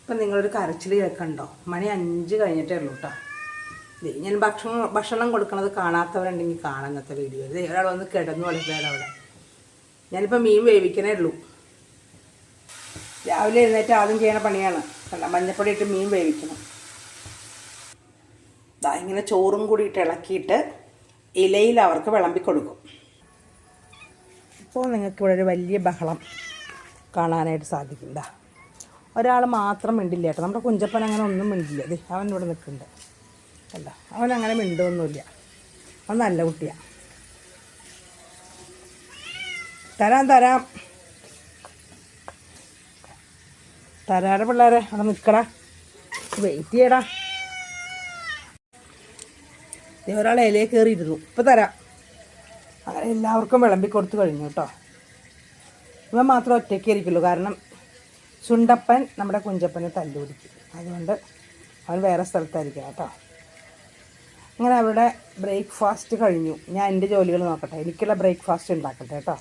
ഇപ്പം നിങ്ങളൊരു കരച്ചിൽ കേൾക്കണ്ടോ? മണി 5 കഴിഞ്ഞിട്ടേ ഉള്ളൂ കേട്ടോ. ഞാൻ ഭക്ഷണം കൊടുക്കണത് കാണാത്തവരുണ്ടെങ്കിൽ കാണാം ഇന്നത്തെ വീഡിയോ. ഇത് ഒരാൾ വന്ന് കിടന്നു കളിക്കാതെ അവിടെ. ഞാനിപ്പോൾ മീൻ വേവിക്കണേ ഉള്ളൂ. രാവിലെ എഴുന്നേറ്റ് ആദ്യം ചെയ്യണ പണിയാണ്. കണ്ട, മഞ്ഞപ്പൊടി ഇട്ട് മീൻ വേവിക്കണം. ഇങ്ങനെ ചോറും കൂടി ഇട്ട് ഇളക്കിയിട്ട് ഇലയിൽ അവർക്ക് വിളമ്പി കൊടുക്കും. ഇപ്പോൾ നിങ്ങൾക്കിവിടെ ഒരു വലിയ ബഹളം കാണാനായിട്ട് സാധിക്കില്ല. ഒരാൾ മാത്രം മിണ്ടില്ല കേട്ടോ. നമ്മുടെ കുഞ്ചപ്പൻ അങ്ങനെ ഒന്നും മിണ്ടില്ല. അതെ, അവൻ ഇവിടെ നിൽക്കുന്നുണ്ട്. അല്ല, അവനങ്ങനെ മിണ്ടൊന്നുമില്ല. അവൻ നല്ല കുട്ടിയാണ്. തരാം തരാടെ പിള്ളേരെ അവിടെ നിൽക്കടാ, വെയിറ്റ് ചെയ്യടാ. ഒരാൾ ഇലയിൽ കയറിയിരുന്നു. ഇപ്പം തരാം. അങ്ങനെ എല്ലാവർക്കും വിളമ്പി കൊടുത്ത് കഴിഞ്ഞു കേട്ടോ. ഇവൻ മാത്രം ഒറ്റയ്ക്ക് ഇരിക്കുള്ളൂ. കാരണം ചുണ്ടപ്പൻ നമ്മുടെ കുഞ്ചപ്പനെ തല്ലുപിടിക്കും. അതുകൊണ്ട് അവൻ വേറെ സ്ഥലത്തായിരിക്കണം കേട്ടോ. അങ്ങനെ അവിടെ ബ്രേക്ക്ഫാസ്റ്റ് കഴിഞ്ഞു. ഞാൻ എൻ്റെ ജോലികൾ നോക്കട്ടെ. എനിക്കുള്ള ബ്രേക്ക്ഫാസ്റ്റ് ഉണ്ടാക്കട്ടെ കേട്ടോ.